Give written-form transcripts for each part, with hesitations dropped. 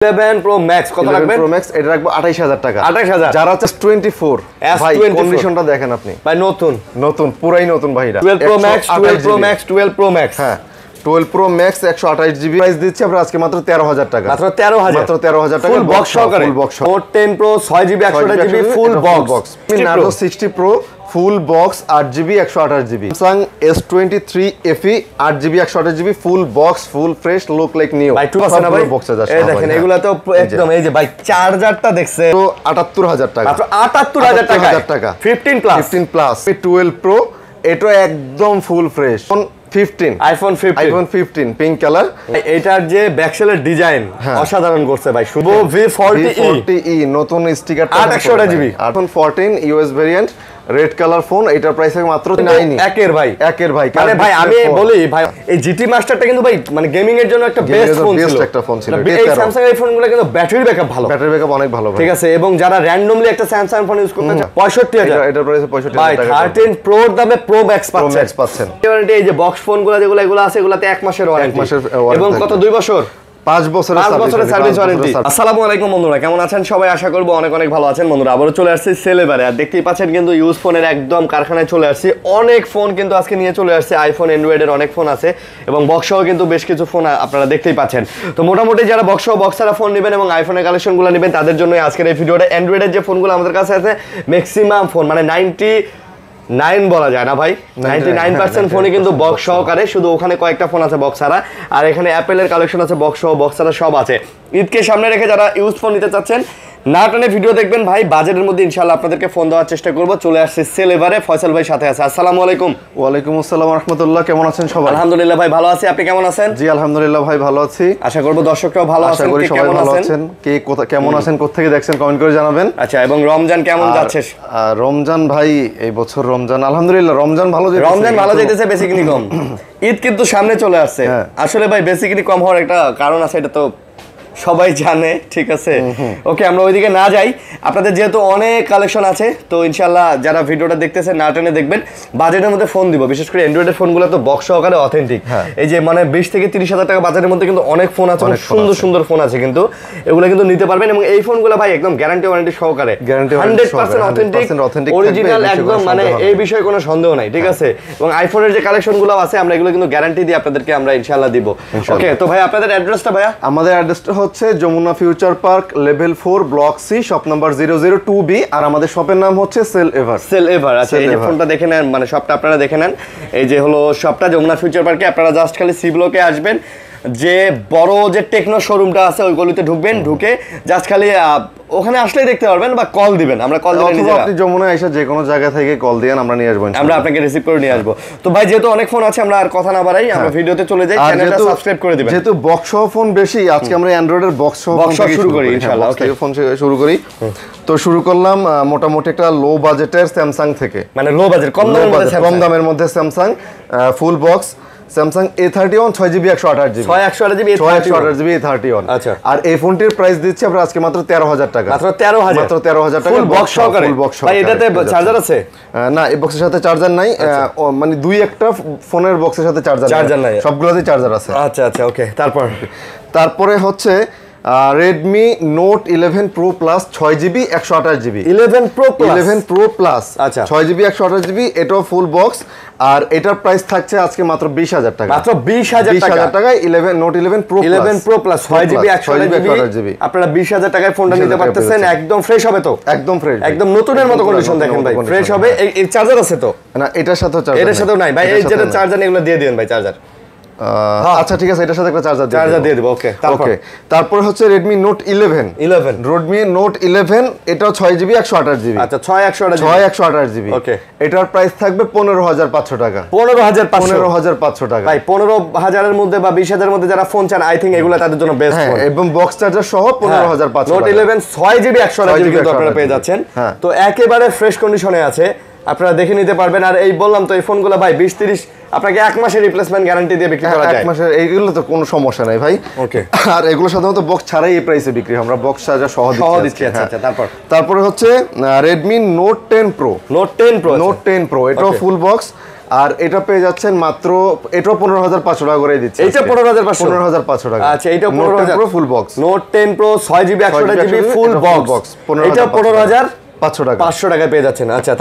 11 Pro Max কত রাখবেন? Pro Max এটা রাখবো 28000 টাকা। 28000 যারা হচ্ছে 24 ভাই কন্ডিশনটা দেখেন আপনি ভাই নতুন পুরাই নতুন ভাই এটা 12 Pro Max 12 Pro Max হ্যাঁ 12 Pro Max 128 GB প্রাইস দিচ্ছি আমরা আজকে মাত্র 13000 টাকা মাত্র 13000 টাকা ফুল বক্স সহকারে full box Note 10 Pro 6GB 128GB full box Narzo 60 Pro full box 8GB 128GB Samsung S23 FE 8GB 128GB full box full fresh look like new ভাই 2% না ভাই বক্সে যাচ্ছে এই দেখেন এগুলা তো একদম এই যে ভাই চার্জারটা দেখছে তো 78000 টাকা মাত্র 78000 টাকা 15 প্লাস 12 Pro এটা একদম full fresh iPhone 15 pink colour এটার যে ব্যাকসেলের ডিজাইন অসাধারণ করছে ভাই শুভ V40e নতুন sticker 8GB iPhone 14 US variant red colour phone এটার প্রাইস মাত্র 9 একের ভাই মানে ভাই আমি বলি ভাই এই GT মাস্টারটা কিন্তু ভাই মানে গেমিং এর জন্য একটা বেস্ট ফোন ছিল এই Samsung এর ফোনগুলো কিন্তু ব্যাটারি ব্যাকআপ ভালো অনেক ভালো ঠিক আছে এবং যারা র‍্যান্ডমলি একটা Samsung ফোন ইউজ করতে চায় 65000 এটার প্রাইস 65000 টাকা ভাই 13 Pro এর দামে Pro Max পাচ্ছেন এই যে বক্স ফোনগুলো যেগুলো আছে এগুলাতে 1 মাসের ওয়ারেন্টি এবং কত 2 বছর 5 বছরের সার্ভিস ওয়ারেন্টি আসসালামু আলাইকুম বন্ধুরা কেমন আছেন সবাই আশা করব অনেক ভালো আছেন বন্ধুরা আবারো চলে আসছে সেলেবারে আর দেখতেই পাচ্ছেন কিন্তু ইউজ ফোনের একদম কারখানায় চলে আসছে অনেক ফোন কিন্তু আজকে নিয়ে চলে আসছে আইফোন অ্যান্ড্রয়েড এর অনেক ফোন আছে এবং বক্সও কিন্তু বেশ কিছু ফোন আপনারা দেখতেই পাচ্ছেন তো মোটামুটি যারা বক্সারা ফোন নেবেন এবং আইফোনের কালেকশনগুলো নেবেন তাদের জন্য আজকের এই ভিডিওটা অ্যান্ড্রয়েডের যে ফোনগুলো আমাদের কাছে আছে ম্যাক্সিমাম ফোন মানে 9 বলা যায় না ভাই 99% ফোনে কিন্তু বক্স সহকারে শুধু ওখানে কয়েকটা ফোন আছে বক্স ছাড়া আর এখানে অ্যাপেলের কালেকশন আছে বক্স সহ বক্স ছাড়া সব আছে ঈদকে সামনে রেখে যারা ইউজ ফোন নিতে চাচ্ছেন না টানে ভিডিও দেখবেন ভাই বাজেটের মধ্যে ইনশাআল্লাহ আপনাদেরকে ফোন দেওয়ার চেষ্টা করব চলে আসছে সেলেবারে ফয়সাল ভাই সাথে আছে আসসালামু আলাইকুম ওয়া আলাইকুম আসসালাম ওয়া রাহমাতুল্লাহ কেমন আছেন সবাই আলহামদুলিল্লাহ ভাই ভালো আছি আপনি কেমন আছেন জি আলহামদুলিল্লাহ ভাই ভালো আছি আশা করব দর্শকরাও ভালো আছেন আশা করি সবাই ভালো আছেন কে কেমন আছেন কোথা থেকে দেখছেন কমেন্ট করে জানাবেন আচ্ছা এবং রমজান কেমন যাচ্ছে রমজান ভাই এই বছর রমজান আলহামদুলিল্লাহ রমজান ভালো যাইতেছে বেসিক্যালি কম ঈদ কিন্তু সামনে চলে আসছে আসলে ভাই বেসিক্যালি কম হওয়ার একটা কারণ আছে এটা তো সবাই জানে ঠিক আছে ওকে আমরা ওইদিকে না যাই আপনাদের যেহেতু অনেক কালেকশন আছে তো ইনশাআল্লাহ যারা ভিডিওটা দেখতেছেন না টেনে দেখবেন বাজেটের মধ্যে ফোন দিব বিশেষ করে অ্যান্ড্রয়েডের ফোনগুলো তো বক্স সহকারে অথেন্টিক এই যে মানে 20 থেকে 30000 টাকা বাজারের মধ্যে কিন্তু অনেক ফোন আছে সুন্দর ফোন আছে কিন্তু এগুলো কিন্তু নিতে পারবেন এবং এই ফোনগুলো ভাই একদম গ্যারান্টি ওয়ারেন্টি সহকারে 100% অথেন্টিক অরিজিনাল একদম মানে এই বিষয়ে কোনো সন্দেহ নাই ঠিক আছে এবং আইফোনের যে কালেকশনগুলো আছে আমরা এগুলো কিন্তু গ্যারান্টি দিয়ে আপনাদেরকে আমরা ইনশাআল্লাহ দিব ওকে তো ভাই আপনাদের অ্যাড্রেসটা ভাইয়া আমাদের অ্যাড্রেসটা হচ্ছে Jamuna Future Park level 4 block C shop number 002B আর আমাদের শপের নাম হচ্ছে সেল এভার আচ্ছা এই যে ফোনটা দেখে নেন মানে শপটা আপনারা দেখে নেন এই যে হলো শপটা যমুনা ফিউচার পার্কে আপনারা জাস্ট খালি সি ব্লকে আসবেন যে বড় যে টেকনো শোরুমটা আছে ওই গলিতে ঢুকে জাস্ট খালি ওখানে আসলেই দেখতে পারবেন বা কল দিবেন আমরা কল দিলে নিজেরা আপনি যমুনা এসে যে কোনো জায়গা থেকে কল দিয়েন আমরা নিয়ে আসব আমরা আপনাকে রিসিভ করে নিয়ে আসব তো ভাই যেহেতু অনেক ফোন আছে আমরা আর কথা না বাড়াই আমরা ভিডিওতে চলে যাই চ্যানেলটা সাবস্ক্রাইব করে দিবেন যেহেতু বক্স সহ ফোন বেশি আজকে আমরা অ্যান্ড্রয়েডের বক্স সহ শুরু করি ইনশাআল্লাহ ওকে ফোন শুরু করি তো শুরু করলাম মোটামুটি একটা লো বাজেটের স্যামসাং থেকে মানে লো বাজেট কম দামের মধ্যে Samsung full box Samsung A31 6GB 128GB 128GB A31 আচ্ছা আর এই ফোনটির প্রাইস দিচ্ছি আমরা আজকে মাত্র 13000 টাকা মাত্র 13000 টাকা ফুল বক্স সহকারে ভাই এটাতে চার্জার আছে না এই বক্সের সাথে চার্জার নাই মানে দুই একটা ফোনের বক্সের সাথে চার্জার নাই সবগুলোতেই চার্জার আছে আচ্ছা ওকে তারপরে হচ্ছে Redmi Note 11 Pro Plus 6GB 128GB 11 Pro Plus আচ্ছা 6GB 128GB এটাও ফুল বক্স আর এটার প্রাইস থাকছে আজকে মাত্র 20000 টাকা মাত্র 20000 টাকায় Note 11 Pro Plus 6GB 128GB আপনারা 20000 টাকায় ফোনটা নিতে পারতেছেন একদম ফ্রেশ হবে তো একদম নতুনের মতো কন্ডিশন দেখেন ভাই ফ্রেশ হবে এই চার্জার আছে তো না এটার সাথেও নাই ভাই এই যেটা চার্জার এগুলো দিয়ে দিবেন ভাই চার্জার আচ্ছা ঠিক আছে এটার সাথে একটা চার্জার দিয়ে দেব ওকে তারপর হচ্ছে Redmi Note 11 Redmi Note 11 এটাও 6GB 128GB আচ্ছা 128GB ওকে এটার প্রাইস থাকবে 15500 টাকা 15500 টাকা ভাই 15000 এর মধ্যে বা 20000 এর মধ্যে যারা ফোন চান আই থিং এগুলো তাদের জন্য বেস্ট ফোন এবং বক্স চার্জার সহ 15500 Note 11 6GB 128GB কিন্তু আপনারা পেয়ে যাচ্ছেন তো একেবারে ফ্রেশ কন্ডিশনে আছে আপনারা দেখে নিতে পারবেন আর এই বললাম তো এই ফোনগুলো ভাই 20-30 আপনাকে এক মাসের রিপ্লেসমেন্ট গ্যারান্টি দিয়ে বিক্রি করা যায় এক মাসের এইগুলো তো কোনো সমস্যা নাই ভাই ওকে আর এগুলো সাধারণত বক্স ছাড়াই এই প্রাইসে বিক্রি হয় আমরা বক্স চার্জার সহ দিচ্ছি আচ্ছা তারপরে হচ্ছে Redmi Note 10 Pro Note 10 Pro এটাও ফুল বক্স আর এটা পেয়ে যাচ্ছেন মাত্র, এটা 15,500 টাকা করে দিচ্ছি। এটা 15,500 টাকা। আচ্ছা, এটা 15,000 Pro full box. Note 10 Pro 6GB 128GB full box, এটা 15,500 টাকা 500 টাকায় পেয়ে যাচ্ছেন। আচ্ছা,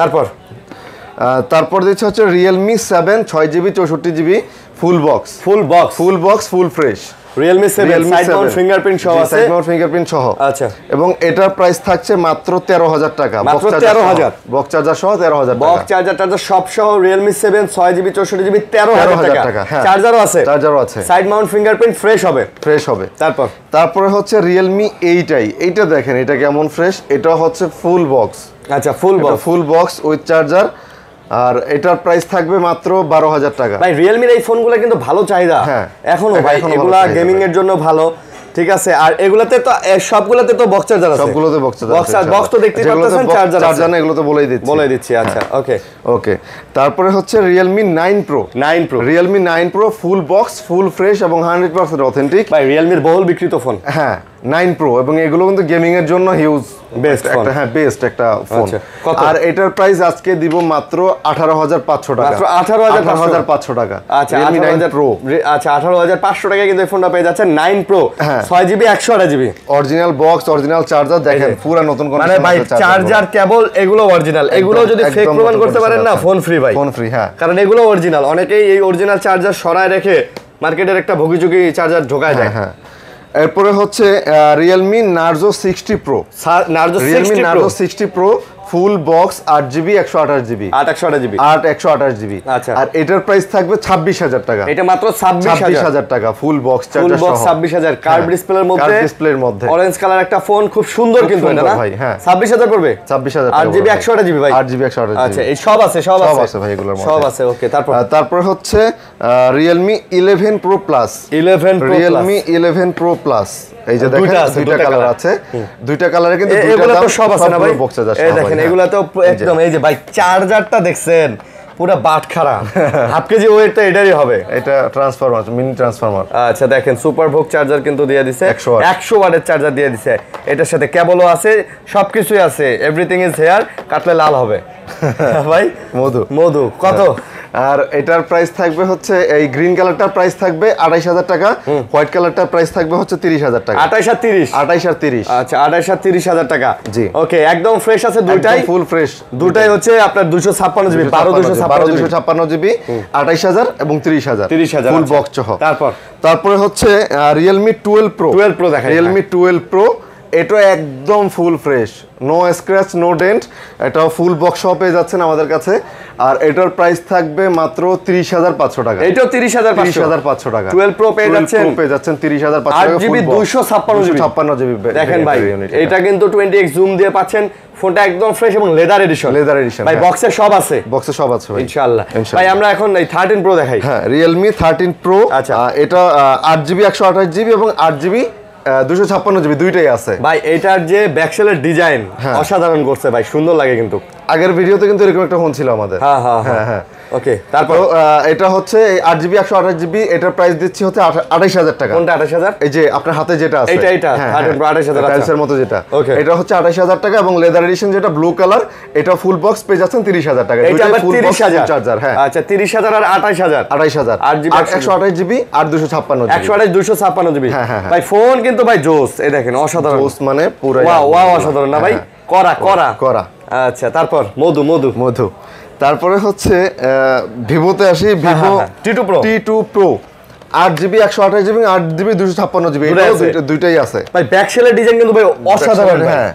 তারপর দিচ্ছে হচ্ছে Realme 7 6GB 64GB full box, full fresh. Realme 7 side Mount fingerprint সহ আছে, সাইড মাউন্ট ফিঙ্গারপ্রিন্ট সহ। আচ্ছা, এবং এটার প্রাইস থাকছে মাত্র 13,000 টাকা। মাত্র 13,000 বক্স চার্জার সহ 13,000 টাকা। বক্স চার্জার সব সহ Realme 7 6GB 64GB 13,000 টাকা। চার্জারও আছে, সাইড মাউন্ট ফিঙ্গারপ্রিন্ট ফ্রেশ হবে। তারপরে হচ্ছে Realme 8i, এইটা দেখেন এটা কেমন ফ্রেশ। এটা হচ্ছে ফুল বক্স। আচ্ছা, ফুল বক্স উইথ চার্জার। আর এটার প্রাইস থাকবে মাত্র 12,000 টাকা। ভাই রিয়েলমির এই ফোনগুলো কিন্তু ভালো চাহিদা এখনো ভাই, এগুলা গেমিং এর জন্য ভালো, ঠিক আছে। আর এগুলাতে তো সবগুলোতে তো বক্স চার্জার আছে, সবগুলোতে বক্স চার্জার, বক্স তো দেখতে পাচ্ছেন, চার্জার না, এগুলো তো বলে দিচ্ছি। আচ্ছা, ওকে। তারপরে হচ্ছে Realme 9 Pro, Realme 9 Pro full box, full fresh এবং 100% অথেন্টিক। ভাই রিয়েলমির বহুল বিক্রিত ফোন। হ্যাঁ, 9 Pro, এবং এগুলো কিন্তু গেমিং এর জন্য হিউজ বেস্ট একটা, বেস্ট একটা ফোন। আর এটার প্রাইস আজকে দিব মাত্র 18,500 টাকা। মাত্র 18,500 টাকা। আচ্ছা, 18,000 Pro। আচ্ছা, 18,500 টাকায় কিন্তু এই ফোনটা পেয়ে যাচ্ছেন 9 Pro 6GB 128GB original box, original charger. দেখেন পুরো নতুন কোন মানে ভাই চার্জার কেবল এগুলো অরিজিনাল, এগুলো যদি ফেক প্রমাণ করতে পারেন না, ফোন ফ্রি ভাই, ফোন ফ্রি। হ্যাঁ, কারণ এগুলো অরিজিনাল। অনেকেই এই অরিজিনাল চার্জার সরায় রেখে মার্কেটের একটা ভুগিচুগি চার্জার ঢোকায় দেয়। হ্যাঁ, এরপরে হচ্ছে Realme Narzo 60 Pro, Realme Narzo 60 Pro full box 8GB 128GB 128GB। আচ্ছা, আর এটার প্রাইস থাকবে 26,000 টাকা। এটা মাত্র 26,000 টাকা ফুল বক্স চার্জার সহ। 26,000 কার্ভ ডিসপ্লের মধ্যে অরেঞ্জ কালার একটা ফোন, খুব সুন্দর কিন্তু এটা না ভাই। হ্যাঁ, 26,000 পড়বে, 26,000 8GB 128GB ভাই, 8GB 128GB। আচ্ছা, এই সব আছে ভাই, এগুলোর মধ্যে সব আছে। ওকে, তারপর হচ্ছে Realme 11 Pro Plus, Realme 11 Pro Plus। এই যে দেখেন দুইটা কালার আছে, দুইটা কালারে কিন্তু এগুলো তো সব আছে না ভাই, বক্স চার্জার। এই দেখেন এগুলো তো একদম, এই যে ভাই চার্জারটা দেখছেন পুরো বাট খারা, হাফ কেজি ওয়েট তো এটারই হবে। এটা ট্রান্সফরমার, মিনি ট্রান্সফরমার। আচ্ছা, দেখেন সুপার ভোগ চার্জার কিন্তু দিয়ে দিছে, 100 ওয়াটের চার্জার দিয়ে দিছে। এটার সাথে কেবলও আছে, সবকিছুই আছে, এভরিথিং ইজ হেয়ার। কাটলে লাল হবে ভাই, মধু কত? আর এটার প্রাইস থাকবে হচ্ছে, এই গ্রিন কালারটার প্রাইস থাকবে 28,000 টাকা, হোয়াইট কালারটার প্রাইস থাকবে হচ্ছে 30,000 টাকা। 28 আর 30। আচ্ছা, 28 আর 30,000 টাকা। জি, ওকে, একদম ফ্রেশ আছে দুইটাই, ফুল ফ্রেশ। দুইটাই হচ্ছে আপনার 256GB 12,256GB 28,000 এবং 30,000 ফুল বক্স সহ। তারপরে হচ্ছে Realme 12 Pro দেখেন, Realme 12 Pro এটা একদম full fresh, no scratch, no dent. এটা ফুল বক্স সহ পেয়ে যাচ্ছেন আমাদের কাছে। আর এটার প্রাইস থাকবে মাত্র 30,500 টাকা। এটাও 30,500 টাকা। 12 Pro পেয়ে যাচ্ছেন 30,500 টাকা। 8GB 256GB দেখেন ভাই, এটা কিন্তু 20x জুম দিয়ে পাচ্ছেন। ফোনটা একদম ফ্রেশ এবং লেদার এডিশন ভাই, বক্সে সব আছে ভাই, ইনশাআল্লাহ। ভাই আমরা এখন এই 13 Pro দেখাই। হ্যাঁ, Realme 13 Pro। আচ্ছা, এটা 8GB 128GB এবং 8GB 256GB দুইটাই আছে ভাই। এটার যে ব্যাকসেলের ডিজাইন অসাধারণ করছে ভাই, সুন্দর লাগে কিন্তু। আগের ভিডিওতে কিন্তু এরকম একটা ফোন ছিল আমাদের। হ্যাঁ। ওকে, তারপর এটা হচ্ছে 8GB 128GB, এটার প্রাইস দিচ্ছি হচ্ছে 28,000 টাকা। কোনটা 28,000? এই যে আপনার হাতে যেটা আছে, এটা 28,000 টাইলসের মতো যেটা, এটা হচ্ছে 28,000 টাকা। এবং লেদার এডিশন যেটা ব্লু কালার, এটা ফুল বক্স পেয়ে যাচ্ছেন 30,000 টাকা। এটা আবার 30,000 চার্জার। হ্যাঁ, আচ্ছা, 30,000 আর 28,000 8GB 128GB আর 256GB 128-256GB ভাই। ফোন কিন্তু ভাই জোস, এই দেখেন অসাধারণ, জোস মানে পুরো ওয়াও অসাধারণ না ভাই, করা। আচ্ছা, তারপর মধু। তারপরে হচ্ছে ভিভোতে আসি, Vivo T2 Pro 8GB 128GB 8GB 256GB দুইটাই আছে ভাই। ব্যাকসেলের ডিজাইন কিন্তু ভাই অসাধারণ, হ্যাঁ,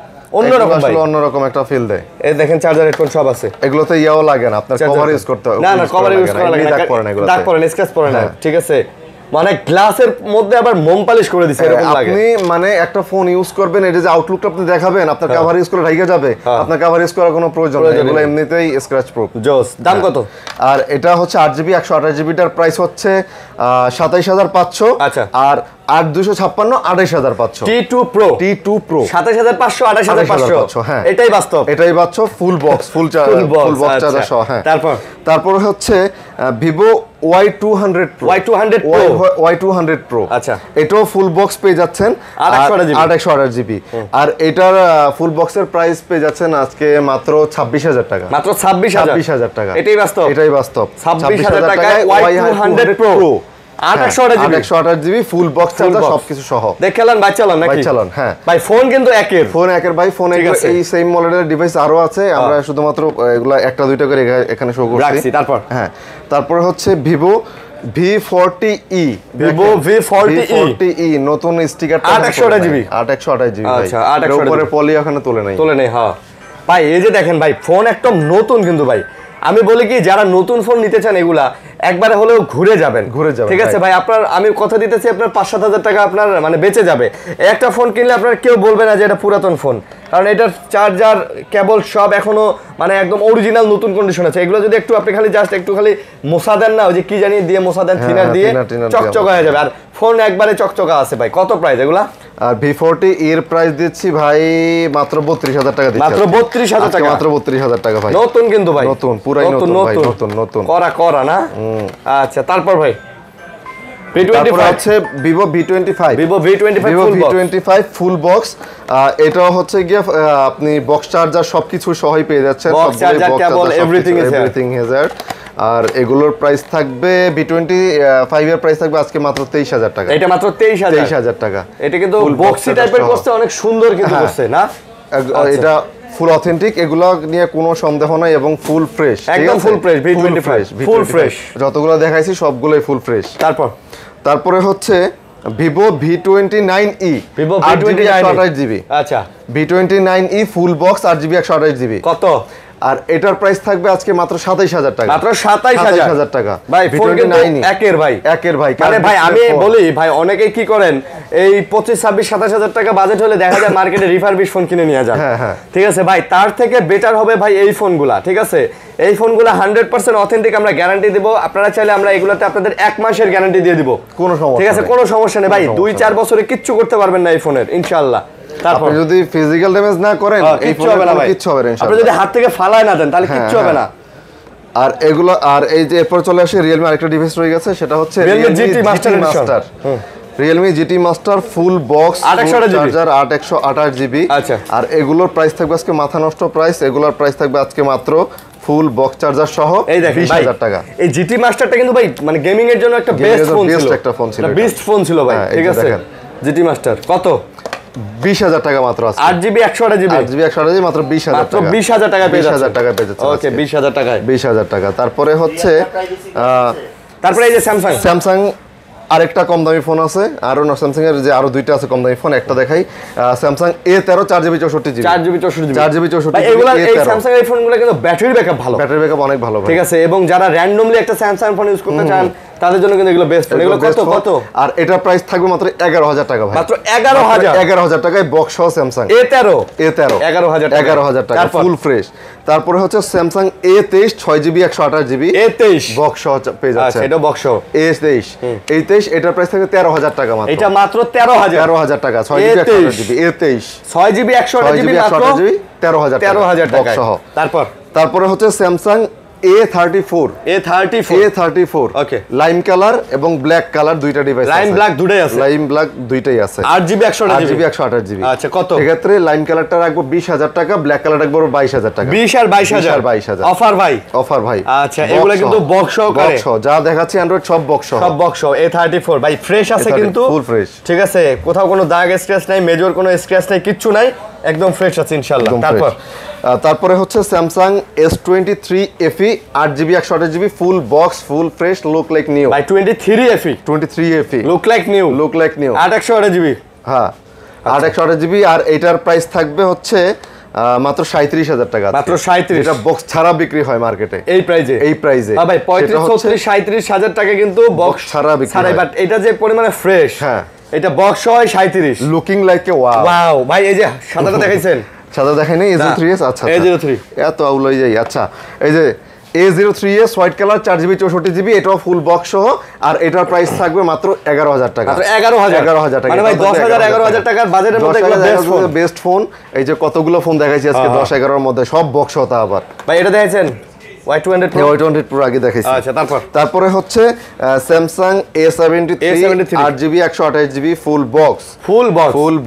অন্যরকম একটা ফিল দেয়। এই দেখেন চার্জার হেডফোন সব আছে, এগুলোতে ইয়াও লাগে না, আপনার কভার ইউজ করতে হবে না, কভার ইউজ করা লাগে না, দাগ পড়ে না, স্ক্র্যাচ পড়ে না, ঠিক আছে। মানে গ্লাসের মধ্যে আবার মোম পালিশ করে দিছে এরকম লাগে। আপনি মানে একটা ফোন ইউজ করবেন, এটা যে আউটলুকটা আপনি দেখাবেন, আপনার কভার ইউজ করে ঢাইকে যাবে, আপনার কভার ইউজ করার কোনো প্রয়োজন নেই, এগুলো এমনিতেই স্ক্র্যাচ প্রুফ। জোস। দাম কত? আর এটা হচ্ছে 8GB 128GB টার প্রাইস হচ্ছে 27,500। আচ্ছা, আর 8256 28500 T2 Pro 27500 28500 হ্যাঁ এটাই বাস্তব ফুল বক্স ফুল চার্জার সহ হ্যাঁ তারপর হচ্ছে Vivo Y200 Pro আচ্ছা এটাও ফুল বক্স পেয়ে যাচ্ছেন 828GB আর এটার ফুল বক্সের প্রাইস পেয়ে যাচ্ছেন আজকে মাত্র 26000 টাকা মাত্র 26000 টাকা এটাই বাস্তব 26000 টাকায় Y200 Pro 828GB full box charger সবকিছু সহ দেখলেন ভাই চালান নাকি চালান হ্যাঁ ভাই ফোন কিন্তু একের ভাই ফোন এই সেম মডেলের ডিভাইস আরো আছে আমরা শুধুমাত্র এগুলা একটা দুইটা করে এখানে শো করছি তারপর হচ্ছে Vivo V40e নতুন স্টিকারটা 828GB আচ্ছা 828GB উপরে পলি এখানে তোলে নাই হ্যাঁ ভাই এই যে দেখেন ভাই ফোন একদম নতুন কিন্তু ভাই আমি বলি কি যারা নতুন ফোন নিতে চান এগুলা একবারে হলেও ঘুরে যাবেন ঠিক আছে ভাই আপনার আমি কথা দিতেছি আপনার 5-7 টাকা আপনার মানে বেঁচে যাবে একটা ফোন কিনলে আপনার কেউ বলবে না যে এটা পুরাতন ফোন কারণ এটার চার্জার কেবল সব এখনো মানে একদম অরিজিনাল নতুন কন্ডিশন আছে এগুলো যদি একটু আপনি খালি জাস্ট একটু খালি মোছা দেন না ওই যে কি জানি দিয়ে মোছা দেন থিনার দিয়ে চকচকা হয়ে যাবে আর ফোন একবারে চকচকা আছে ভাই কত প্রাইস এগুলা আর V40 এর প্রাইস দিচ্ছি ভাই মাত্র 32000 টাকা দিচ্ছি মাত্র 32000 টাকা ভাই নতুন কিন্তু ভাই নতুন পুরাই নতুন ভাই নতুন করা না আচ্ছা তারপর ভাই তারপর আছে Vivo V25 ফুল বক্স এটাও হচ্ছে গিয়ে আপনি বক্স চার্জার সবকিছু সহই পেয়ে যাচ্ছেন বক্স চার্জার কেবল এভরিথিং হেজার আর এগুলোর প্রাইস থাকবে V25 এর প্রাইস থাকবে আজকে মাত্র 23000 টাকা এটা মাত্র 23000 টাকা এটা কিন্তু বক্সি টাইপের করতে অনেক সুন্দর কিন্তু করছে না এটা ফুল অথেন্টিক এগুলো নিয়ে কোনো সন্দেহ নাই এবং ফুল ফ্রেশ একদম full fresh V25 full fresh যতগুলো দেখাইছি সবগুলোই ফুল ফ্রেশ তারপরে হচ্ছে Vivo V29e 8GB আচ্ছা V29e full box 8GB 128GB কত আর এটার প্রাইস থাকবে আজকে মাত্র 27000 টাকা মাত্র 27000 টাকা ভাই V29 একের ভাই মানে ভাই আমি বলি ভাই অনেকেই কি করেন এই 25 26 27000 টাকা বাজেট হলে দেখা যায় মার্কেটে রিফারবিশ ফোন কিনে নিয়ে যান ঠিক আছে ভাই তার থেকে বেটার হবে ভাই এই ফোনগুলা ঠিক আছে এই ফোনগুলো 100% অথেন্টিক আমরা গ্যারান্টি দেব আপনারা চাইলে আমরা এগুলাতে আপনাদের 1 মাসের গ্যারান্টি দিয়ে দিব কোনো সমস্যা ঠিক আছে কোনো সমস্যা নেই ভাই 2-4 বছরে কিচ্ছু করতে পারবেন না এই ফোনের ইনশাআল্লাহ তারপর যদি ফিজিক্যাল ড্যামেজ না করেন এই ফোনে কিচ্ছু হবে না ইনশাআল্লাহ আপনি যদি হাত থেকে ফালায় না দেন তাহলে কিচ্ছু হবে না আর এগুলো আর এই যে এরপর চলে আসে Realme আরেকটা ডিভাইস রয়ে গেছে সেটা হচ্ছে Realme GT Master Realme GT Master full box charger 828GB আচ্ছা আর এগুলোর প্রাইস থাকবে আজকে মাথা নষ্ট প্রাইস এগুলোর প্রাইস থাকবে আজকে মাত্র ফুল বক্স চার্জার সহ 20000 টাকা এই GT Masterটা কিন্তু ভাই মানে গেমিং এর জন্য একটা বেস্ট ফোন ছিল ভাই ঠিক আছে GT Master কত 20000 টাকা মাত্র আছে 8GB 128GB মাত্র 20000 টাকা পেয়ে যাচ্ছে ওকে 20000 টাকা তারপরে হচ্ছে তারপরে এই যে স্যামসাং আরেকটা কম দামি ফোন আছে আরো স্যামসাং এর যে আরো দুইটা আছে কম দামি ফোন একটা দেখাই স্যামসাং A13 4GB 64GB এগুলা এই স্যামসাং এর ফোনগুলো কিন্তু ব্যাটারি ব্যাকআপ ভালো অনেক ভালো ঠিক আছে এবং যারা র‍্যান্ডমলি একটা স্যামসাং ফোন ইউজ করতে চান তাদের জন্য কিন্তু এগুলো বেস্ট এগুলো কত আর এটার প্রাইস থাকবে মাত্র 11000 টাকা ভাই মাত্র 11000 টাকায় বক্স সহ স্যামসাং A13 11000 টাকা ফুল ফ্রেশ তারপরে হচ্ছে Samsung A23 6GB 128GB A23 box সহ পেয়ে যাচ্ছে এটা বক্স সহ A23 এটার প্রাইস থাকবে 13000 টাকা মাত্র এটা মাত্র 13000 টাকা 6GB 128GB A23 6GB 128GB মাত্র 13000 টাকা সহ তারপরে হচ্ছে স্যামসাং A34 ওকে লাইম কালার এবং ব্ল্যাক কালার দুইটা ডিভাইস আছে লাইম ব্ল্যাক দুইটাই আছে 8GB 128GB আচ্ছা কত এক্ষেত্রে লাইম কালারটা রাখবো 20000 টাকা ব্ল্যাক কালার রাখবো 22000 টাকা 20 আর 22000 অফার ভাই আচ্ছা এগুলা কিন্তু বক্স সহকারে যা দেখাচ্ছি অ্যান্ড্রয়েড সব বক্স A34 ভাই ফ্রেশ আছে কিন্তু ফুল ফ্রেশ ঠিক আছে কোথাও কোনো দাগ স্ক্র্যাচ নাই মেজর কোনো স্ক্র্যাচ নাই কিচ্ছু নাই একদম ফ্রেশ আছে ইনশাআল্লাহ তারপরে হচ্ছে Samsung S23 FE 8GB 128GB full box full fresh look like new ভাই 23 FE look like new 828GB হ্যাঁ 828GB আর এটার প্রাইস থাকবে হচ্ছে মাত্র 37000 টাকা মাত্র 37 এটা বক্স ছাড়া বিক্রি হয় মার্কেটে এই প্রাইজে ভাই 35 37000 টাকা কিন্তু বক্স ছাড়া বিক্রি হয় বাট এটা যে পরিমাণে ফ্রেশ হ্যাঁ এটা বক্স হয় 37 লুকিং লাইক এ ওয়াও ভাই এই যে সাদাটা দেখাইছেন সাদা দেখাই নাই A03s আচ্ছা A03 এত আউলাই যাই আচ্ছা এই যে A03s white colour 4GB 64GB, এটাও ফুল বক্স সহ, আর এটার প্রাইস থাকবে মাত্র 11000 টাকা। মাত্র 11000 টাকা, মানে ভাই 10000 11000 টাকার বাজেটের মধ্যে এগুলো বেস্ট ফোন। এই যে কতগুলো ফোন দেখাইছি আজকে 10-11 এর মধ্যে, সব বক্স হতা। আবার ভাই এটা দেখেছেন Y200 Pro? Y200 Pro আগে দেখাইছি। আচ্ছা, তারপরে হচ্ছে Samsung A73 8GB 128GB full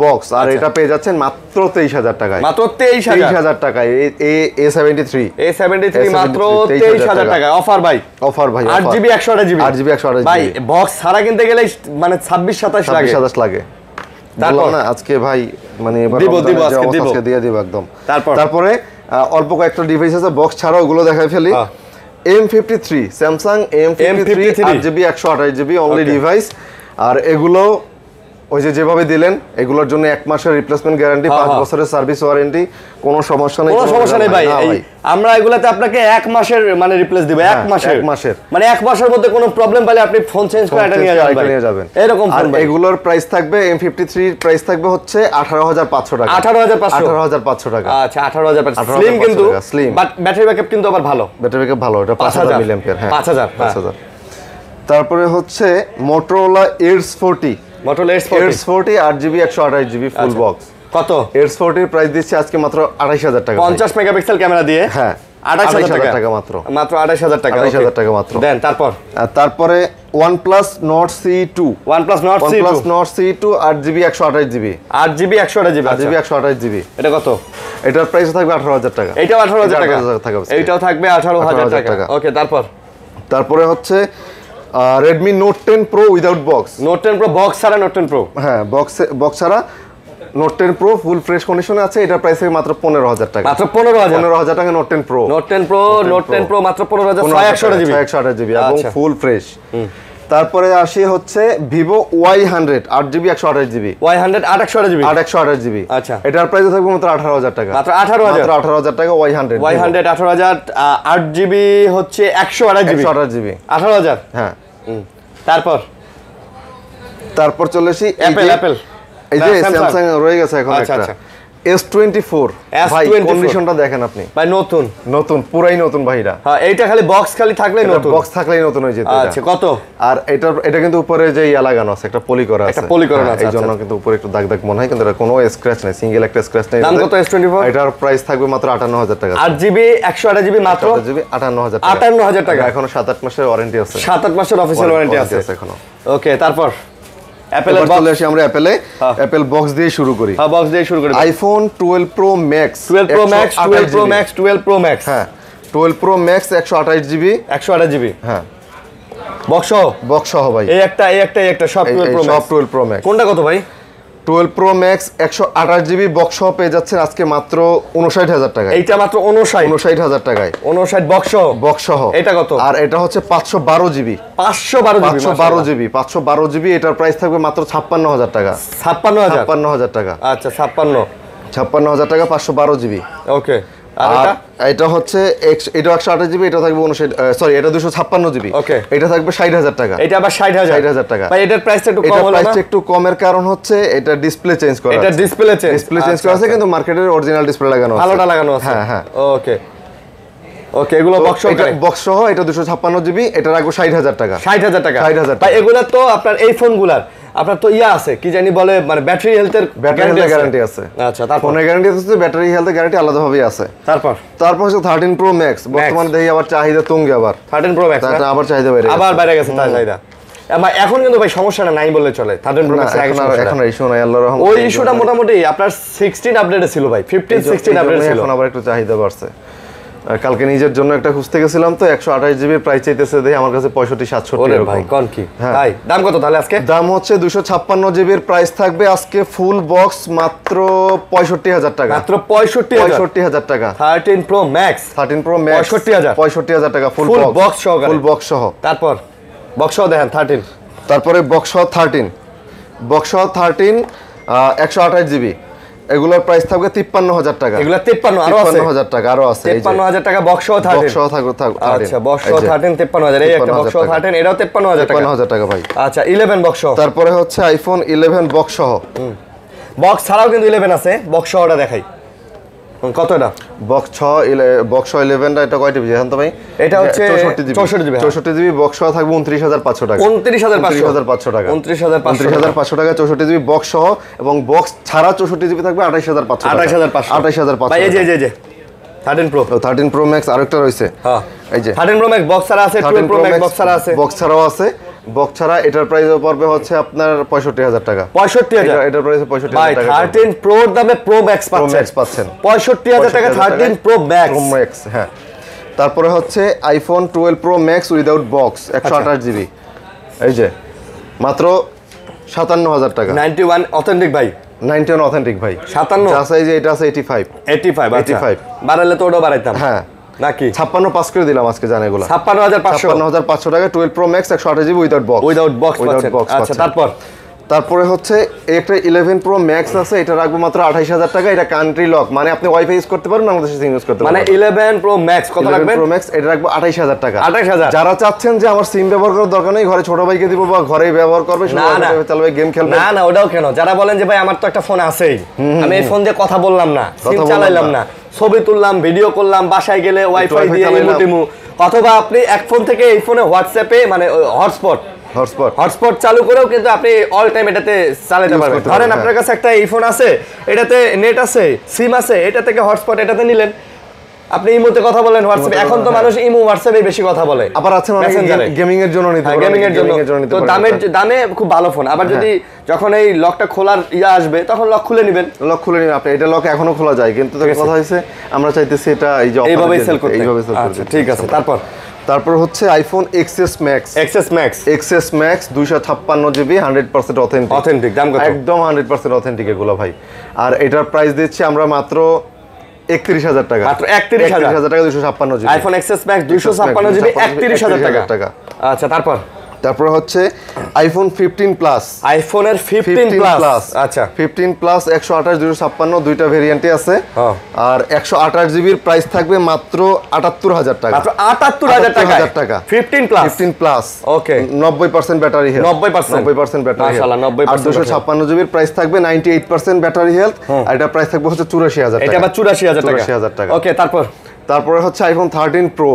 box, আর এটা পেয়ে যাচ্ছেন মাত্র 23000 টাকায়। মাত্র 23000 টাকায় A73 মাত্র 23000 টাকা অফার ভাই। 8GB 128GB ভাই, বক্স ছাড়া কিনতে গেলে মানে 26-27 লাগে। তারপর না আজকে ভাই মানে এবার আজকে দিয়ে দিব একদম। তারপরে অল্প কয়েকটা ডিভাইস আছে বক্স ছাড়া, ওগুলো দেখাই ফেলি। M53 Samsung M53 8GB 128GB only device, আর এগুলো ওই যে যেভাবে দিলেন, এগুলোর জন্য 1 মাসের রিপ্লেসমেন্ট গ্যারান্টি, 5 বছরের সার্ভিস ওয়ারেন্টি, কোনো সমস্যা নেই ভাই। আমরা এগুলাতে আপনাকে 1 মাসের মানে রিপ্লেস দিব, 1 মাসের মানে 1 মাসের মধ্যে কোনো প্রবলেম পেলে আপনি ফোন চেঞ্জ করে এটা নিয়ে যাবেন এরকম ফোন। আর এগুলোর প্রাইস থাকবে M53 প্রাইস থাকবে হচ্ছে 18500 টাকা। 18500 টাকা। আচ্ছা 18500 স্লিম, কিন্তু বাট ব্যাটারি ব্যাকআপ কিন্তু আবার ভালো, এটা 5000 মিলিঅ্যাম্পিয়ার। হ্যাঁ 5000। তারপরে হচ্ছে Motorola Edge 40 8GB 128GB full box. কত? Edge 40 এর প্রাইস দিচ্ছে আজকে মাত্র 28000 টাকা, 50 মেগাপিক্সেল ক্যামেরা দিয়ে। হ্যাঁ 28000 টাকা মাত্র 28000 টাকা। 28000 টাকা মাত্র। দেন তারপরে OnePlus Nord CE2 8GB 128GB 8GB 128GB এটা কত? এটার প্রাইস থাকবে 18000 টাকা। এটাও 18000 টাকা এইটাও থাকবে 18000 টাকা। ওকে, তারপরে হচ্ছে Redmi Note 10 Pro without box. Note 10 Pro box ছাড়া Note 10 Pro। হ্যাঁ বক্স ছাড়া Note 10 Pro ফুল ফ্রেশ কন্ডিশনে আছে, এটার প্রাইস মাত্র 15000 টাকা। মাত্র 15000 টাকা Note 10 Pro। Note 10 Pro মাত্র 156GB এবং ফুল ফ্রেশ। তারপরে আসি হচ্ছে Vivo Y100 8GB 128GB Y100 128GB। আচ্ছা এটার প্রাইস থাকবে মাত্র 18000 টাকা। মাত্র 18000 টাকা Y100 18000 8GB হচ্ছে 128GB 18000। হ্যাঁ তারপর চলে আসি অ্যাপল। এই যে স্যামসাং রয়ে গেছে এখন একটা S24 ভাই, কন্ডিশনটা দেখেন আপনি ভাই, নতুন পুরাই নতুন ভাইরা। হ্যাঁ এইটা খালি বক্স থাকলেই নতুন, বক্স থাকলেই নতুন হয়ে যেত। আচ্ছা কত? আর এটা কিন্তু উপরে যে লাগানো আছে, একটা পলি করা আছে, এই জন্য কিন্তু উপরে একটু দাগ মনে হয়, কিন্তু এটা কোনো স্ক্র্যাচ নাই, সিঙ্গেল একটা স্ক্র্যাচ নাই। দাম কত S24? এটার প্রাইস থাকবে মাত্র 58000 টাকা। 8GB 128GB মাত্র 58000 টাকা। এখনো 7-8 মাসের ওয়ারেন্টি আছে, 7-8 মাসের অফিশিয়াল ওয়ারেন্টি আছে এখনো। ওকে, তারপর অ্যাপল চলে আসি আমরা অ্যাপল বক্স দিয়ে শুরু করি। হ্যাঁ বক্স দিয়ে শুরু করি। IPhone 12 Pro Max 12 Pro Max হ্যাঁ 12 Pro Max 128GB হ্যাঁ বক্স সহ ভাই। এই একটা সব 12 Pro Max। কোনটা কত ভাই? 12 Pro Max 128GB বক্স সহ পেয়ে যাচ্ছেন আজকে মাত্র 59000 টাকা। এইটা মাত্র 59000 টাকায় 59 বক্স সহ। এটা কত? আর এটা হচ্ছে 512GB 512GB এটার প্রাইস থাকবে মাত্র 56000 টাকা। 56000 টাকা। আচ্ছা 56000 টাকা 512GB। ওকে, আর এটা হচ্ছে এটা 128GB, এটা থাকবে এটা 256GB। ওকে, এটা থাকবে 60000 টাকা। এটা আবার 60000 টাকা। ভাই এটার প্রাইসটা একটু কম হলো না? প্রাইসটা একটু কমের কারণ হচ্ছে এটা ডিসপ্লে চেঞ্জ করা আছে। এটা ডিসপ্লে চেঞ্জ করা আছে, কিন্তু মার্কেটের অরিজিনাল ডিসপ্লে লাগানো আছে, ভালোটা লাগানো আছে। হ্যাঁ ওকে এগুলো বক্স সহ এটা 256GB, এটা রাখবো 60000 টাকা। 60000 টাকা ভাই। এগুলা তো আপনার এই ফোনগুলার আপনার তো আছে কি জানি বলে, মানে ব্যাটারি হেলথের গ্যারান্টি আছে। আচ্ছা, তারপর ফোনের গ্যারান্টি আছে, ব্যাটারি হেলথের গ্যারান্টি আলাদাভাবে আছে। তারপর হচ্ছে 13 Pro Max বর্তমানে দেখি আবার চাহিদা তুঙ্গে, আবার 13 Pro Max আবার চাহিদা বাইরে গেছে চাহিদা। এখন কিন্তু ভাই সমস্যাটা নাই বললে চলে। 13 Pro Max এখন ইস্যু নাই, আল্লাহর রহমতে। ওই ইস্যুটা মোটামুটি আপনার 16 আপডেটে ছিল ভাই, 15-16 আপডেট ছিল, এখন আবার একটু চাহিদা বাড়ছে। কালকে নিজের জন্য একটা খুঁজতে গেছিলাম, তো 128GB প্রাইস চাইতেছে, দেখি আমার কাছে 65-67 এরকম। ভাই কোন কি ভাই দাম কত তাহলে আজকে? দাম হচ্ছে 256GB প্রাইস থাকবে আজকে ফুল বক্স মাত্র 65000 টাকা। মাত্র 65000 টাকা। 13 Pro Max 65000 টাকা ফুল বক্স সহ। তারপর বক্স সহ দেখেন 13। তারপরে বক্স সহ 13 128GB, এগুলোর প্রাইস থাকবে 53000 টাকা। এগুলা 53 53000 টাকা আরো আছে। 53000 টাকা বক্স সহ 13। আচ্ছা বক্স সহ 13 53000। এই একটা বক্স সহ 13, এটাও 53000 টাকা ভাই। আচ্ছা 11 বক্স সহ। তারপরে হচ্ছে আইফোন 11 বক্স সহ। বক্স ছাড়াও কিন্তু 11 আছে, বক্স সহটা দেখাই। কত এটা? বক্স 11টা এটা কয় টিভি জানেন তো ভাই? এটা হচ্ছে 64 জিবি। 64 জিবি বক্স সহ থাকবে 29500 টাকা। 29500 টাকা। 29500 টাকা 64 জিবি বক্স সহ, এবং বক্স ছাড়া 64 জিবি থাকবে 28500 টাকা। 28500 ভাই এই যে 13 Pro 13 Pro Max আরেকটা রয়েছে। হ্যাঁ এই যে 13 Pro Max বক্স ছাড়া আছে, 12 Pro Max বক্স ছাড়া আছে। বক্স ছাড়াও আছে। বক্স ছাড়া এটার প্রাইস পড়বে হচ্ছে আপনার 65000 টাকা। 65000 এটার প্রাইস 65000 টাকা। ভাই 13 Pro এর দামে Pro Max পাচ্ছেন 65000 টাকা 13 Pro Max। হ্যাঁ। তারপরে হচ্ছে iPhone 12 Pro Max without box 128 GB, এই যে মাত্র 57000 টাকা। 91 অথেন্টিক ভাই, 91 অথেন্টিক ভাই। 57 যা আছে এই যে এটা আছে 85 বাড়ালে তো ওটা বাড়াইতাম। হ্যাঁ নাকি 56 পাস করে দিলাম আজকে জানেন এগুলা। 56500 টাকা 12 Pro Max 128 GB without box. আচ্ছা তারপরে হচ্ছে একটা 11 Pro Max আছে, এটা রাখবো মাত্র 28000 টাকা। এটা কান্ট্রি লক, মানে আপনি ওয়াইফাই ইউজ করতে পারবেন, বাংলাদেশে সিম ইউজ করতে পারবেন। মানে 11 Pro Max কত লাগবে? Pro Max এটা রাখবো 28000 টাকা। 28000। যারা চাচ্ছেন যে আমার সিম ব্যবহার করার দরকার নেই, ঘরে ছোট ভাইকে দিব বা ঘরেই ব্যবহার করবে, শুধু চালাবে, গেম খেলবে। না ওটাও কেন? যারা বলেন যে ভাই আমার তো একটা ফোন আছেই, আমি এই ফোন দিয়ে কথা বললাম না, সিম চালাইলাম না, ছবি তুললাম, ভিডিও করলাম, বাসায় গেলে ওয়াইফাই দিয়ে ইমোটিমু, অথবা আপনি এক ফোন থেকে এই ফোনে হোয়াটসঅ্যাপে মানে হটস্পট চালু করেও কিন্তু আপনি অল টাইম এটাতে চালাতে পারবেন। ধরেন আপনার কাছে একটা এই ফোন আছে, এটাতে নেট আছে, সিম আছে, এটা থেকে হটস্পট এটাতে নিলেন, আপনি ইমোতে কথা বলেন, হোয়াটসঅ্যাপে। এখন তো মানুষ ইমো হোয়াটসঅ্যাপে বেশি কথা বলে। আবার আছে গেমিং এর জন্য নিতে পারবেন, গেমিং এর জন্য তো দামে খুব ভালো ফোন। আবার যদি যখন এই লকটা খোলার আসবে তখন লক খুলে নেবেন, আপনি এটা লক এখনো খোলা যায়, কিন্তু কথা হইছে আমরা চাইতেছি এটা এইভাবে সেল করতে। আচ্ছা ঠিক আছে। তারপর হচ্ছে iPhone XS Max 256 GB 100% authentic. দাম কত? একদম 100% অথেন্টিক এগুলো ভাই। আর এটার প্রাইস দিচ্ছি আমরা মাত্র 31000 টাকা। মাত্র 31000 টাকা 256 GB. IPhone XS Max 256 GB 31000 টাকা। আচ্ছা তারপর হচ্ছে আইফোন 15 প্লাস। আইফোনের 15 প্লাস। আচ্ছা 15 প্লাস 128 256 দুইটা ভেরিয়েন্টই আছে। আর 128 জিবির প্রাইস থাকবে মাত্র 78000 টাকা। মাত্র 78000 টাকা 15 প্লাস। ওকে 90% ব্যাটারি হেলথ। 90% battery health. মাশাআল্লাহ 90%। আর 256 জিবির প্রাইস থাকবে 98% ব্যাটারি হেলথ। আর এটা প্রাইস থাকবে হচ্ছে 84000 টাকা। এটা আবার 84000 টাকা। ওকে তারপরে হচ্ছে আইফোন 13 Pro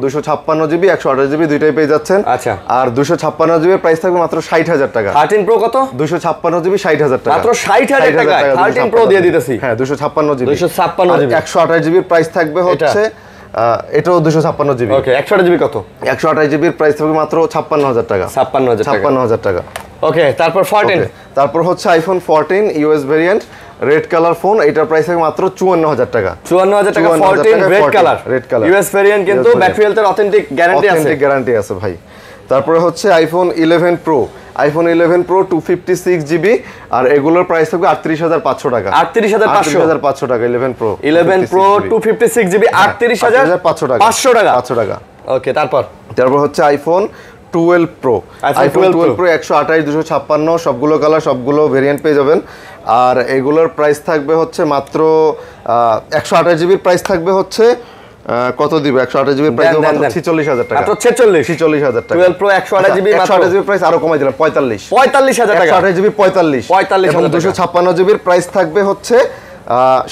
256 জিবি 128 জিবি দুইটাই পেয়ে যাচ্ছেন। আচ্ছা আর 256 জিবির প্রাইস থাকবে মাত্র 60000 টাকা। 13 Pro কত? 256 জিবি 60000 টাকা। মাত্র 60000 টাকা 13 Pro দিয়ে দিতেছি। হ্যাঁ 256 জিবি 256 জিবি 128 জিবির প্রাইস থাকবে হচ্ছে এটাও 256 জিবি। ওকে 128 জিবি কত? 128 জিবির প্রাইস থাকবে মাত্র 56000 টাকা। 56000 টাকা। ওকে তারপর হচ্ছে iPhone 14 US variant red colour phone, এটার প্রাইস থাকবে মাত্র 54000 টাকা। 54000 টাকা 14 রেড কালার ইউএস ভেরিয়েন্ট, কিন্তু ব্যাটারি হেলথের অথেন্টিক গ্যারান্টি আছে ভাই। তারপরে হচ্ছে আইফোন 11 Pro 256 জিবি, আর এগুলোর প্রাইস থাকবে 38500 টাকা। 38500 টাকা 11 Pro 256 জিবি 38500 টাকা 500 টাকা। ওকে তারপর হচ্ছে আইফোন 12 Pro 128 256 সবগুলো কালার সবগুলো ভেরিয়েন্ট পেয়ে যাবেন। আর এগুলোর প্রাইস থাকবে হচ্ছে মাত্র 128 জিবির প্রাইস থাকবে হচ্ছে কত দিব? 128 জিবির প্রাইস মাত্র 46000 টাকা। মাত্র 46000 টাকা। 12 Pro 128 জিবি মাত্র 128 জিবির প্রাইস আরো কমাই দিলাম 45000 টাকা। 128 জিবি 45000 এবং 256 জিবির প্রাইস থাকবে হচ্ছে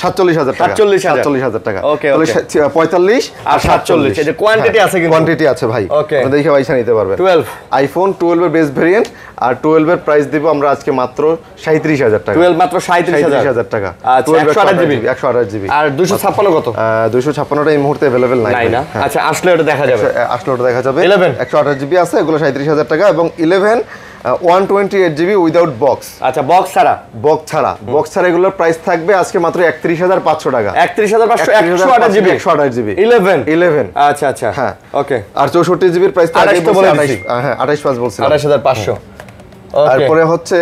47000 টাকা। 47000 টাকা। তাহলে 45 আর 47 এই যে কোয়ান্টিটি আছে, কিন্তু কোয়ান্টিটি আছে ভাই, আপনি দেখে পয়সা নিতে পারবেন। 12 আইফোন 12 এর বেস ভেরিয়েন্ট, আর 12 এর প্রাইস দিব আমরা আজকে মাত্র 37000 টাকা। 12 মাত্র 37000 টাকা। 128 জিবি 128 জিবি। আর 256 কত? 256টা এই মুহূর্তে अवेलेबल নাই না। আচ্ছা আসলে ওটা দেখা যাবে। 11 128 জিবি আছে, এগুলো 37000 টাকা। এবং 11 128 জিবি উইদাউট বক্স। আচ্ছা বক্স ছাড়া এগুলোর প্রাইস থাকবে আজকে মাত্র 31500 টাকা। 31500 128 জিবি 11 আচ্ছা হ্যাঁ ওকে। আর 64 জিবির প্রাইস থাকবে 285 বলছিলাম 28500। তারপরে হচ্ছে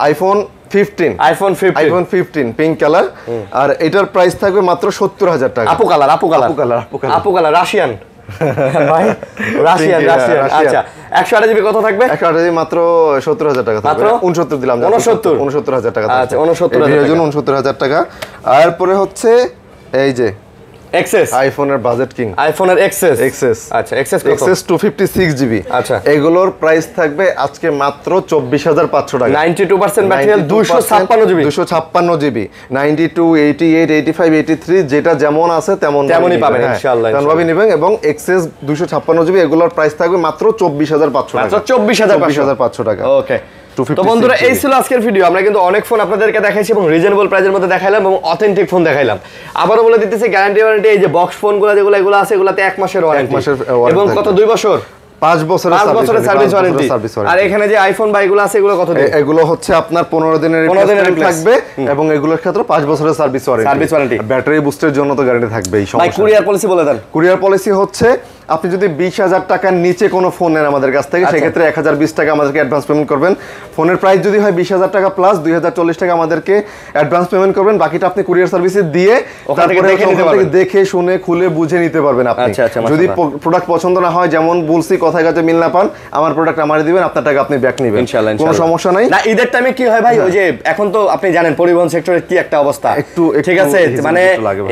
আইফোন 15 পিঙ্ক কালার, আর এটার প্রাইস থাকবে মাত্র 70000 টাকা। আপু কালার রাশিয়ান ভাই রাশিয়ান। আচ্ছা 128 জিবি কত থাকবে? 128 জিবি মাত্র 70000 টাকা থাকবে। 69 দিলাম, 69000 টাকা। আচ্ছা 69000 টাকা। তারপরে হচ্ছে এই যে এক্সএস আইফোনের বাজেট কিং, আইফোনের এক্সএস আচ্ছা এক্সএস কত? XS 256 GB. আচ্ছা এগুলোর প্রাইস থাকবে আজকে মাত্র 24500 টাকা। 92% ব্যাটারি, 256 জিবি, 256 জিবি, 92, 88, 85, 83 যেটা যেমন আছে তেমনই পাবেন ইনশাআল্লাহ। তেমনভাবে নেবেন। এবং এক্সএস 256 জিবি এগুলোর প্রাইস থাকবে মাত্র 24500 টাকা। মাত্র 24500 টাকা। ওকে। তো বন্ধুরা এই ছিল আজকের ভিডিও। আমরা কিন্তু অনেক ফোন আপনাদেরকে দেখাইছি এবং রিজনেবল প্রাইসের মধ্যে দেখাইলাম এবং অথেন্টিক ফোন দেখাইলাম। আবারও বলে দিতেছি গ্যারান্টি ওয়ারেন্টি, এই যে বক্স ফোনগুলো যেগুলো আছে এগুলাতে 1 মাসের ওয়ারেন্টি এবং কত 2 বছর 5 বছরের সার্ভিস ওয়ারেন্টি। আর এখানে যে আইফোন বাইগুলো আছে এগুলো কত দিন? এগুলো হচ্ছে আপনার 15 দিনের রিপ্লেসমেন্ট থাকবে এবং এগুলোর ক্ষেত্রে 5 বছরের সার্ভিস ওয়ারেন্টি। ব্যাটারি বুস্টের জন্য তো গ্যারান্টি থাকবেই। ভাই কুরিয়ার পলিসি বলে দেন। কুরিয়ার পলিসি হচ্ছে আপনি যদি 20000 টাকার নিচে কোনো ফোন নেন আমাদের কাছ থেকে, সেক্ষেত্রে 1020 টাকা আমাদেরকে অ্যাডভান্স পেমেন্ট করবেন। ফোনের প্রাইস যদি হয় 20000 টাকা প্লাস 2040 টাকা আমাদেরকে অ্যাডভান্স পেমেন্ট করবেন। বাকিটা আপনি কুরিয়ার সার্ভিসে দিয়ে তারপরে দেখে শুনে খুলে বুঝে নিতে পারবেন আপনি। যদি প্রোডাক্ট পছন্দ না হয়, যেমন বলছি কথায় কাছে মিল না পান, আমার প্রোডাক্ট আমারে দিবেন, আপনার টাকা আপনি ব্যাক নেবেন, কোনো সমস্যা নাই। না ঈদের টাইমে কি হয় ভাই, ওই যে এখন তো আপনি জানেন পরিবহন সেক্টরের কি একটা অবস্থা, ঠিক আছে, মানে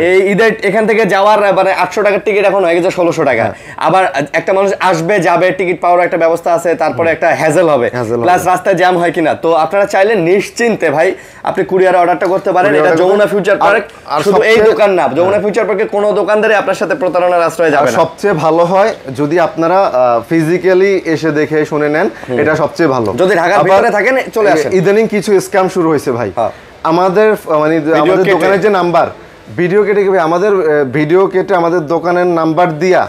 এই ঈদের এখান থেকে যাওয়ার মানে 800 টাকার টিকিট এখন হয়ে গেছে 1600 টাকা। আবার একটা মানুষ আসবে যাবে, টিকিট পাওয়ার একটা ব্যবস্থা আছে, তারপরে একটা হ্যাজেল হবে, প্লাস রাস্তায় জ্যাম হয় কিনা। তো আপনারা চাইলে নিশ্চিন্তে ভাই আপনি কুরিয়ারে অর্ডারটা করতে পারেন। এটা যমুনা ফিউচার পার্ক, শুধু এই দোকান না, যমুনা ফিউচার পার্কে কোনো দোকানদারে আপনার সাথে প্রতারণার আশ্রয় যাবে না। সবচেয়ে ভালো হয় যদি আপনারা ফিজিক্যালি এসে দেখে শুনে নেন, এটা সবচেয়ে ভালো। যদি ঢাকার ভিতরে থাকেন চলে আসেন। ইদানিং কিছু স্ক্যাম শুরু হয়েছে ভাই। আমাদের মানে আমাদের দোকানের যে নাম্বার ভিডিও কেটে আমাদের দোকানের নাম্বার দিয়া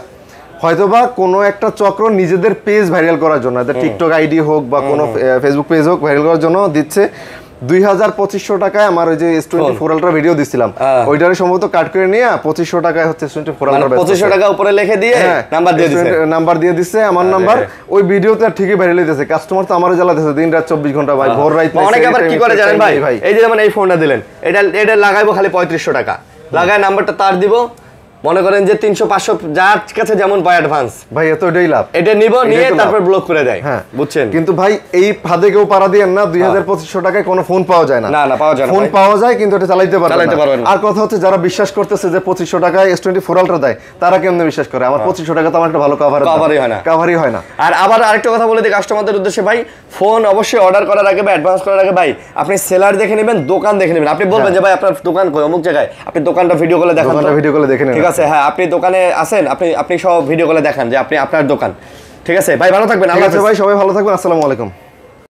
হয়তোবা কোনো একটা চক্র নিজেদের পেজ ভাইরাল করার জন্য, টিকটক আইডি হোক বা কোনো ফেসবুক পেজ হোক, ভাইরাল করার জন্য দিচ্ছে। 2500 টাকায় আমার ওই যে S24 আলট্রা ভিডিও দিছিলাম, ওইটারে সম্ভবত কাট করে নিয়ে 2500 টাকায় হচ্ছে S24 আলট্রা 2500 টাকা উপরে লিখে দিয়ে নাম্বার দিয়ে দিচ্ছে আমার নাম্বার। ওই ভিডিওতে ঠিকই ভাইরাল হইতেছে, কাস্টমার তো আমারও জ্বালাতেছে দিন রাত 24 ঘন্টা ভাই, ভোর রাত। অনেকে আবার কি করে জানেন ভাই, এই যে যেমন এই ফোনটা দিলেন, এটা লাগাইবো খালি 3500 টাকা, লাগায় নাম্বারটা তার দিব, মনে করেন যে 300-500 যার কাছে যেমন পায় অ্যাডভান্স, ভাই এতটাই লাভ, এটা নিব নিয়ে তারপর ব্লক করে দেয়। হ্যাঁ বুঝছেন। কিন্তু ভাই এই ফাঁদে কেউ পাড়া দিয়েন না, 2500 টাকায় কোনো ফোন পাওয়া যায় না। না পাওয়া যায় না, ফোন পাওয়া যায় কিন্তু এটা চালাইতে পারবেন না। আর কথা হচ্ছে যারা বিশ্বাস করতেছে যে 2500 টাকায় S24 আলট্রা দেয়, তারা কেমনে বিশ্বাস করে? আমার 2500 টাকা তো আমার একটা ভালো কাভারই হয় না। আর আবার আরেকটা কথা বলে দিই কাস্টমারদের উদ্দেশ্যে, ভাই ফোন অবশ্যই অর্ডার করার আগে বা অ্যাডভান্স করার আগে ভাই আপনি সেলার দেখে নেবেন, দোকান দেখে নেবেন। আপনি বলবেন যে ভাই আপনার দোকান কই, অমুক জায়গায়, আপনি দোকানটা ভিডিও কলে দেখান, ঠিক আছে? হ্যাঁ আপনি দোকানে আসেন, আপনি সব ভিডিও কলে দেখান যে আপনি আপনার দোকান, ঠিক আছে ভাই? ভালো থাকবেন, আল্লাহ হাফেজ ভাই, সবাই ভালো থাকবেন, আসসালামু আলাইকুম।